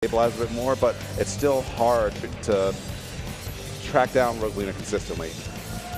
stabilize a bit more, but it's still hard to track down Rosalina consistently.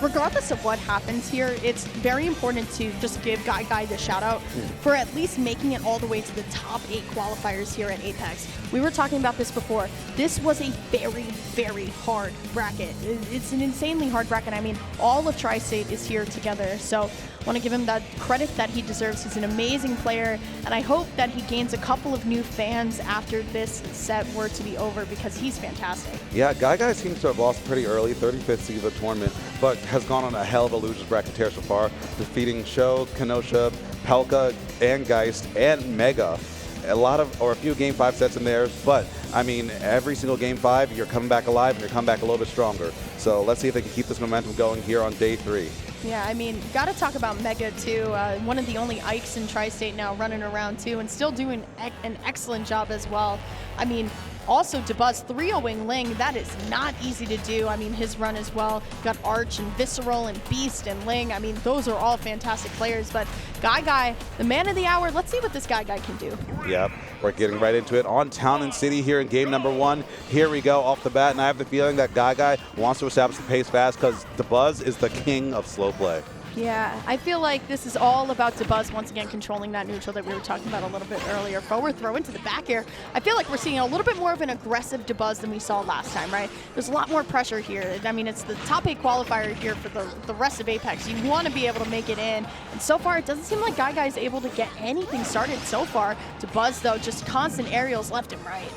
Regardless of what happens here, it's very important to just give GuyGuy the shout out for at least making it all the way to the top 8 qualifiers here at Apex. We were talking about this before. This was a very, very hard bracket. It's an insanely hard bracket. I mean, all of Tri-State is here together. So I want to give him that credit that he deserves. He's an amazing player, and I hope that he gains a couple of new fans after this set were to be over because he's fantastic. Yeah, GuyGuy seems to have lost pretty early, 35th seed of the tournament, but has gone on a hell of a loser's bracket tear so far, defeating Sho, Kenosha, Pelka, and Geist, and Mega. A few Game 5 sets in there, but I mean, every single Game 5, you're coming back alive and you're coming back a little bit stronger. So let's see if they can keep this momentum going here on day 3. Yeah, I mean, got to talk about Mega too. One of the only Ikes in Tri-State now running around too, and still doing an excellent job as well. I mean, also Dabuz 3-0ing Ling, that is not easy to do. I mean, his run as well. Got Arch and Visceral and Beast and Ling. I mean, those are all fantastic players, but GuyGuy, the man of the hour, let's see what this GuyGuy can do. Yep, we're getting right into it on Town and City here in game number 1. Here we go off the bat, and I have the feeling that GuyGuy wants to establish the pace fast because Dabuz is the king of slow play. Yeah, I feel like this is all about Dabuz once again controlling that neutral that we were talking about a little bit earlier. Forward throw into the back air. I feel like we're seeing a little bit more of an aggressive Dabuz than we saw last time, right? There's a lot more pressure here. I mean, it's the top 8 qualifier here for the rest of Apex. You want to be able to make it in. And so far, it doesn't seem like GuyGuy is able to get anything started so far. Dabuz, though, just constant aerials left and right.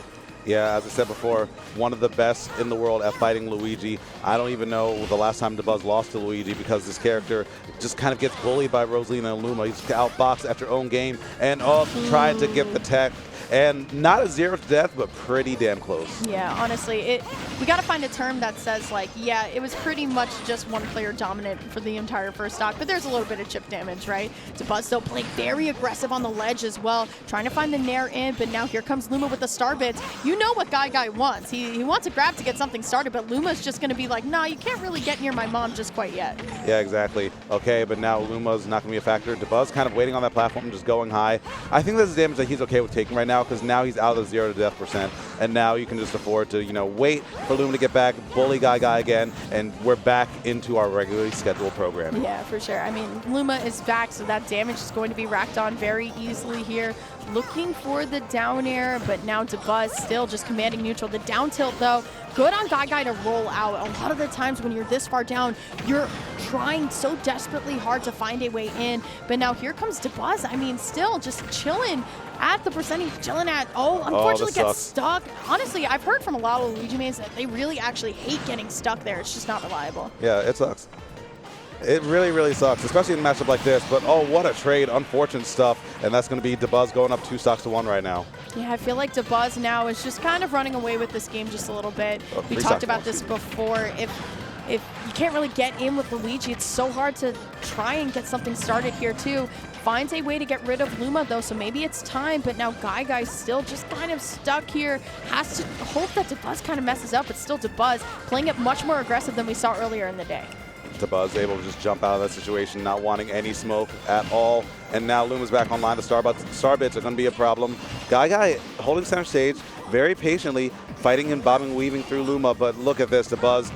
Yeah, as I said before, one of the best in the world at fighting Luigi. I don't even know the last time Dabuz lost to Luigi because this character just kind of gets bullied by Rosalina and Luma. He's outboxed after own game and tried to get the tech. And not a 0 to death, but pretty damn close. Yeah, honestly, we got to find a term that says, like, yeah, it was pretty much just one player dominant for the entire first stock, but there's a little bit of chip damage, right? Dabuz, though, playing very aggressive on the ledge as well, trying to find the nair in, but now here comes Luma with the star bits. You know what GuyGuy wants. He wants a grab to get something started, but Luma's just going to be like, nah, you can't really get near my mom just quite yet. Yeah, exactly. Okay, but now Luma's not going to be a factor. Dabuz kind of waiting on that platform, just going high. I think this is damage that he's okay with taking right now, because now he's out of the 0 to death %, and now you can just afford to, wait for Luma to get back, bully GuyGuy again, and we're back into our regularly scheduled program. Yeah, for sure. I mean, Luma is back, so that damage is going to be racked on very easily here. Looking for the down air, but now Dabuz still just commanding neutral. The down tilt, though, good on GuyGuy to roll out. A lot of the times when you're this far down, you're trying so desperately hard to find a way in. But now here comes Dabuz. I mean, still just chilling at the percentage, chilling at, unfortunately gets stuck. Honestly, I've heard from a lot of Luigi mains that they really actually hate getting stuck there. It's just not reliable. Yeah, it sucks. It really, really sucks, especially in a matchup like this. But, what a trade. Unfortunate stuff. And that's going to be Dabuz going up 2 stocks to 1 right now. Yeah, I feel like Dabuz now is just kind of running away with this game just a little bit. We talked about this before. If you can't really get in with Luigi, it's so hard to try and get something started here, too. Finds a way to get rid of Luma, though, so maybe it's time, but now GuyGuy's still just kind of stuck here. Has to hope that Dabuz kind of messes up, but still Dabuz playing it much more aggressive than we saw earlier in the day. Dabuz able to just jump out of that situation, not wanting any smoke at all. And now Luma's back online. The star bits are going to be a problem. GuyGuy holding center stage very patiently, fighting and bobbing and weaving through Luma, but look at this, Dabuz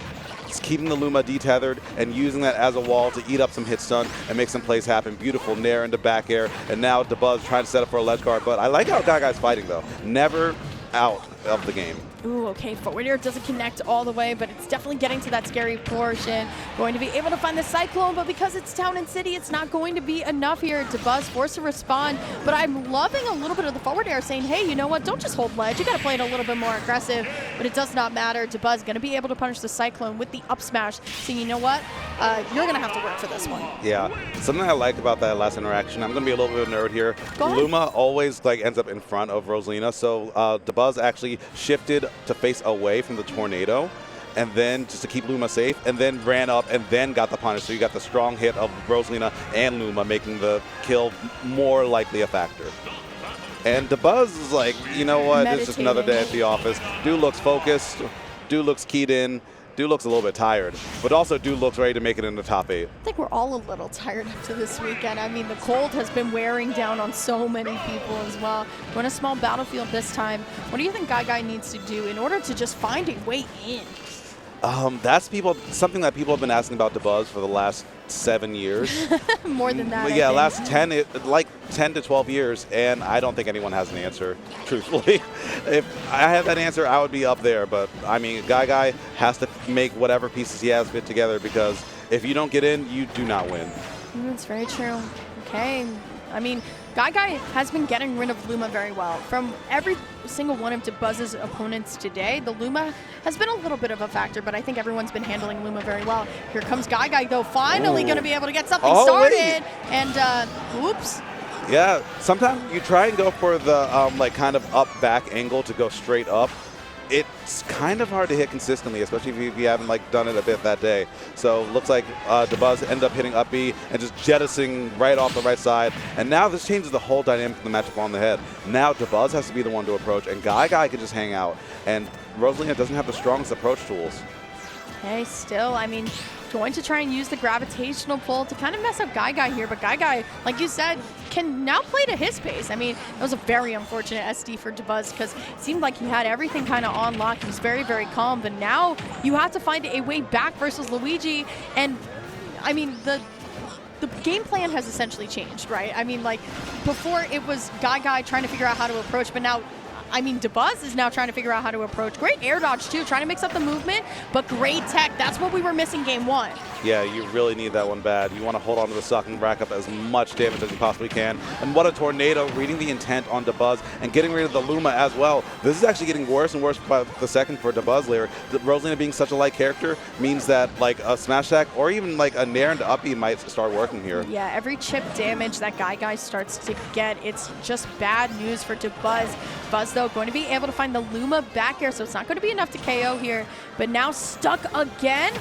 just keeping the Luma detethered and using that as a wall to eat up some hit stun and make some plays happen. Beautiful nair into back air, and now Dabuz trying to set up for a ledge guard. But I like how GuyGuy's fighting, though. Never out of the game. Ooh, okay, forward air doesn't connect all the way, but it's definitely getting to that scary portion. Going to be able to find the Cyclone, but because it's Town and City, it's not going to be enough here. Dabuz forced to respond, but I'm loving a little bit of the forward air, saying, hey, you know what, don't just hold ledge. You got to play it a little bit more aggressive, but it does not matter. Dabuz going to be able to punish the Cyclone with the up smash, saying, you know what, you're going to have to work for this one. Yeah, something I like about that last interaction, I'm going to be a little bit of a nerd here. Luma always ends up in front of Rosalina, so Dabuz actually shifted to face away from the tornado, and then just to keep Luma safe, and then ran up and then got the punish. So you got the strong hit of Rosalina and Luma, making the kill more likely a factor. And Dabuz is like, you know what, it's just another day at the office. Dude looks focused, dude looks keyed in, Dude looks a little bit tired, but also Dude looks ready to make it in the top 8. I think we're all a little tired after this weekend. I mean, the cold has been wearing down on so many people as well. We're in a small battlefield this time. What do you think GuyGuy needs to do in order to just find a way in? That's something that people have been asking about Dabuz for the last 7 years. More than that, yeah, last 10, like 10 to 12 years, and I don't think anyone has an answer, truthfully. If I had that answer, I would be up there, but I mean, GuyGuy has to make whatever pieces he has fit together, because if you don't get in, you do not win. That's very true. Okay. I mean, GuyGuy has been getting rid of Luma very well. From every single one of Dabuz's opponents today, the Luma has been a little bit of a factor, but I think everyone's been handling Luma very well. Here comes GuyGuy, though, finally going to be able to get something started. And, oops. Yeah, sometimes you try and go for the like kind of up back angle to go straight up. It's kind of hard to hit consistently, especially if you haven't like done it a bit that day. So looks like Dabuz ended up hitting up B and just jettisoning right off the right side. And now this changes the whole dynamic of the matchup on the head. Now Dabuz has to be the one to approach, and GuyGuy can just hang out. And Rosalina doesn't have the strongest approach tools. Okay, still, I mean, going to try and use the gravitational pull to kind of mess up GuyGuy here, but GuyGuy, like you said, can now play to his pace. I mean, it was a very unfortunate SD for Dabuz because it seemed like he had everything kind of on lock. He was very, very calm, but now you have to find a way back versus Luigi, and I mean, the game plan has essentially changed, right? I mean, like, before it was GuyGuy trying to figure out how to approach, but now, I mean, Dabuz is now trying to figure out how to approach. Great air dodge, too, trying to mix up the movement, but great tech. That's what we were missing game 1. Yeah, you really need that one bad. You want to hold on to the suck and rack up as much damage as you possibly can. And what a tornado, reading the intent on Dabuz and getting rid of the Luma as well. This is actually getting worse and worse by the second for Dabuz later. Rosalina being such a light character means that like a smash attack or even like a nair into up B might start working here. Yeah, every chip damage that GuyGuy starts to get, it's just bad news for Dabuz. Buzz, though, going to be able to find the Luma back air, so it's not going to be enough to KO here. But now stuck again?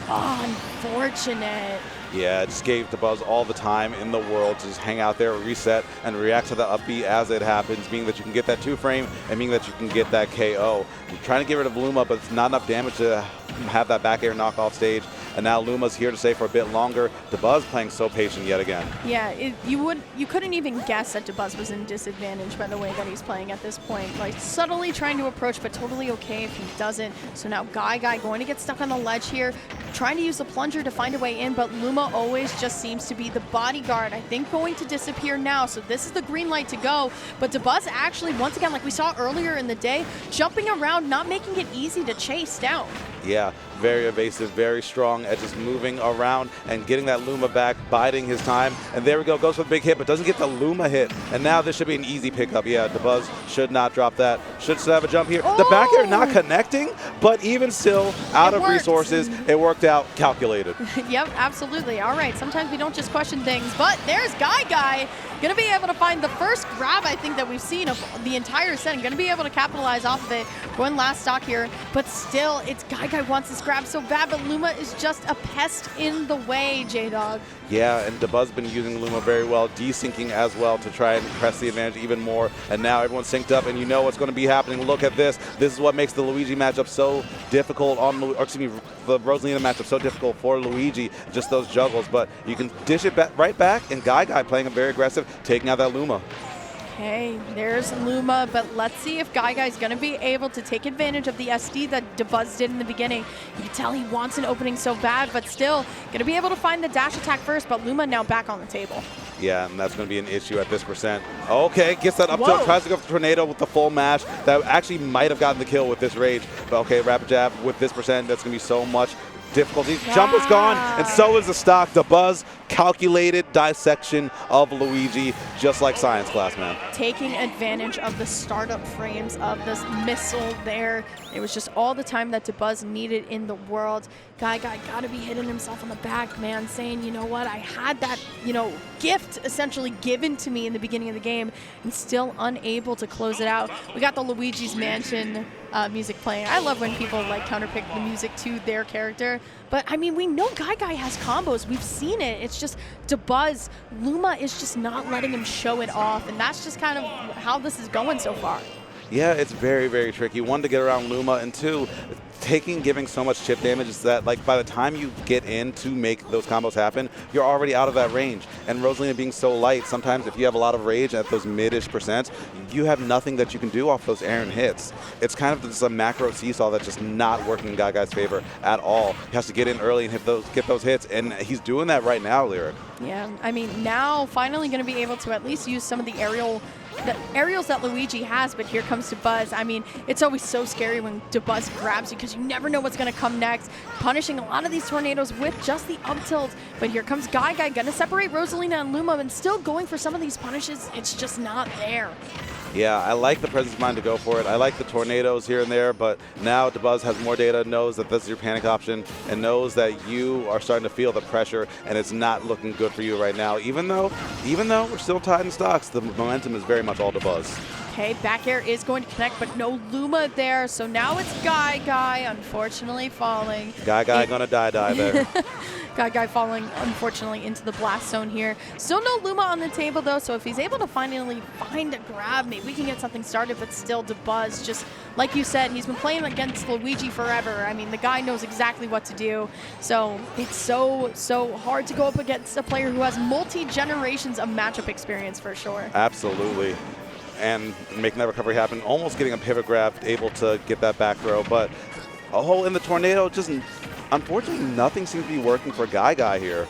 Oh, unfortunate. Yeah, it just gave Dabuz all the time in the world to just hang out there, reset, and react to the up B as it happens, meaning that you can get that 2-frame and meaning that you can get that KO. You're trying to get rid of Luma, but it's not enough damage to have that back air knockoff stage. And now Luma's here to stay for a bit longer. Dabuz playing so patient yet again. Yeah, you couldn't even guess that Dabuz was in disadvantage by the way that he's playing at this point. Like, subtly trying to approach, but totally okay if he doesn't. So now GuyGuy going to get stuck on the ledge here, trying to use the plunger to find a way in, but Luma always just seems to be the bodyguard. I think going to disappear now, so this is the green light to go. But Dabuz actually, once again, like we saw earlier in the day, jumping around, not making it easy to chase down. Yeah, very evasive, very strong at just moving around and getting that Luma back, biding his time. And there we go, goes for the big hit, but doesn't get the Luma hit. And now this should be an easy pickup. Yeah, Dabuz should not drop that. Should still have a jump here. Oh! The back air not connecting, but even still, out of resources, it worked out, calculated. Yep, absolutely. All right, sometimes we don't just question things, but there's GuyGuy. Going to be able to find the first grab, I think, that we've seen of the entire set. Going to be able to capitalize off of it. One last stock here, but still, it's GuyGuy wants this grab so bad, but Luma is just a pest in the way, J-Dog. Yeah, and Dabuz been using Luma very well, desyncing as well to try and press the advantage even more. And now everyone's synced up, and you know what's going to be happening. Look at this. This is what makes the Luigi matchup so difficult on, or excuse me, the Rosalina matchup so difficult for Luigi. Just those juggles, but you can dish it right back, and GuyGuy playing it very aggressive, taking out that Luma. Okay, there's Luma, but let's see if GuyGuy's going to be able to take advantage of the SD that Dabuz did in the beginning. You can tell he wants an opening so bad, but still going to be able to find the dash attack first, but Luma now back on the table. Yeah, and that's going to be an issue at this percent. Okay, gets that up tilt, tries to go for the tornado with the full mash. That actually might have gotten the kill with this rage. But okay, rapid jab with this percent, that's going to be so much difficulty. Jump is gone, and so is the stock. Dabuz, calculated dissection of Luigi, just like science class, man. Taking advantage of the startup frames of this missile there. It was just all the time that Dabuz needed in the world. GuyGuy got to be hitting himself on the back, man, saying, you know what, I had that, you know, gift essentially given to me in the beginning of the game and still unable to close it out. We got the Luigi's Mansion music playing. I love when people like counterpick the music to their character. But I mean, we know GuyGuy has combos. We've seen it. It's just Dabuz, Luma is just not letting him show it off. And that's just kind of how this is going so far. Yeah, it's very, very tricky. One, to get around Luma, and two, giving so much chip damage is that, like, by the time you get in to make those combos happen, you're already out of that range. And Rosalina being so light, sometimes if you have a lot of rage at those mid-ish percents, you have nothing that you can do off those Aaron hits. It's kind of just a macro seesaw that's just not working in GuyGuy's favor at all. He has to get in early and get those hits, and he's doing that right now, Lyric. Yeah, I mean, now finally going to be able to at least use some of the aerials that Luigi has, but here comes Dabuz. I mean, it's always so scary when Dabuz grabs you because you never know what's going to come next. Punishing a lot of these tornadoes with just the up tilt, but here comes GuyGuy, going to separate Rosalina and Luma, and still going for some of these punishes. It's just not there. Yeah, I like the presence of mind to go for it. I like the tornadoes here and there, but now Dabuz has more data, knows that this is your panic option, and knows that you are starting to feel the pressure, and it's not looking good for you right now. Even though we're still tied in stocks, the momentum is very much all Dabuz. Okay, back air is going to connect, but no Luma there, so now it's GuyGuy, unfortunately falling. GuyGuy gonna die there. GuyGuy falling, unfortunately, into the blast zone here. Still no Luma on the table, though, so if he's able to finally find a grab, maybe we can get something started, but still Dabuz, just like you said, he's been playing against Luigi forever. I mean, the guy knows exactly what to do, so it's so hard to go up against a player who has multi-generations of matchup experience for sure. Absolutely. And making that recovery happen, almost getting a pivot grab, able to get that back throw, but a hole in the tornado, just unfortunately nothing seems to be working for GuyGuy here.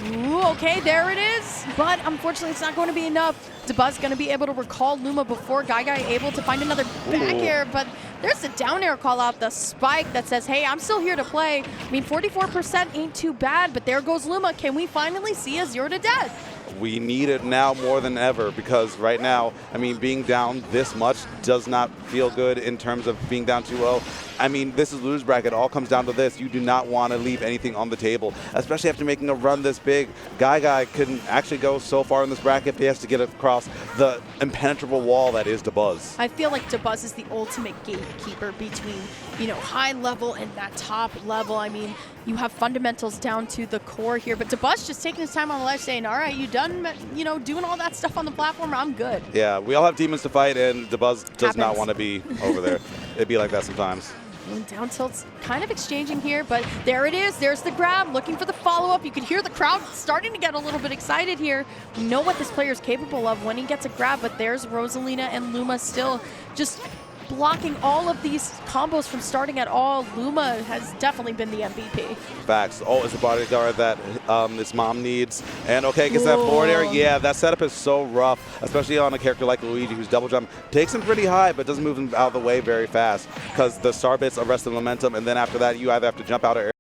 Ooh, okay, there it is, but unfortunately it's not going to be enough. Dabuz going to be able to recall Luma before GuyGuy able to find another back air, but there's a down air call out, the spike that says, hey, I'm still here to play. I mean, 44% ain't too bad, but there goes Luma. Can we finally see a 0 to death? We need it now more than ever, because right now, I mean, being down this much does not feel good in terms of being down 2-0. I mean, this is lose bracket. It all comes down to this. You do not want to leave anything on the table, especially after making a run this big. GuyGuy couldn't actually go so far in this bracket if he has to get across the impenetrable wall that is Dabuz. I feel like Dabuz is the ultimate gatekeeper between, you know, high level and that top level. I mean, you have fundamentals down to the core here, but Dabuz just taking his time on the ledge saying, all right, you done, you know, doing all that stuff on the platform? I'm good. Yeah, we all have demons to fight, and Dabuz does not want to be over there. It'd be like that sometimes. Down tilt's kind of exchanging here, but there it is. There's the grab, looking for the follow-up. You can hear the crowd starting to get a little bit excited here. We know what this player is capable of when he gets a grab, but there's Rosalina and Luma still just blocking all of these combos from starting at all. Luma has definitely been the MVP. Facts. Oh, it's a bodyguard that his mom needs. And okay, gets that forward air. Yeah, that setup is so rough, especially on a character like Luigi, who's double jump. Takes him pretty high, but doesn't move him out of the way very fast, because the star bits arrest the momentum, and then after that, you either have to jump out of air.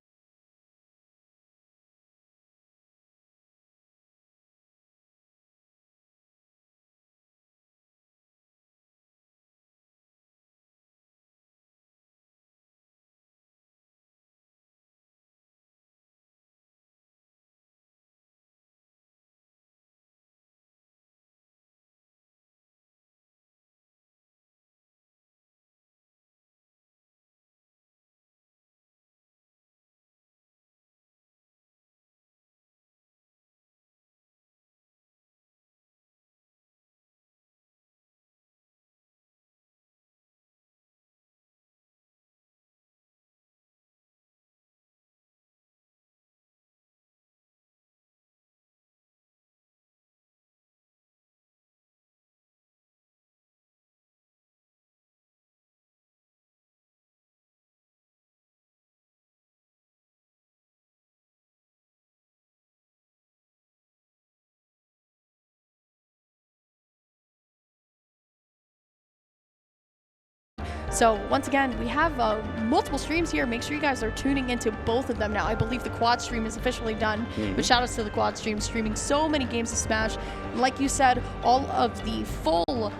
So once again, we have multiple streams here. Make sure you guys are tuning into both of them now. I believe the quad stream is officially done, but shout outs to the quad stream, streaming so many games of Smash. Like you said, all of the full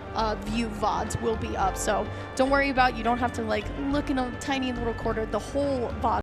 view VODs will be up. So don't worry about, you don't have to like look in a tiny little corner. The whole VOD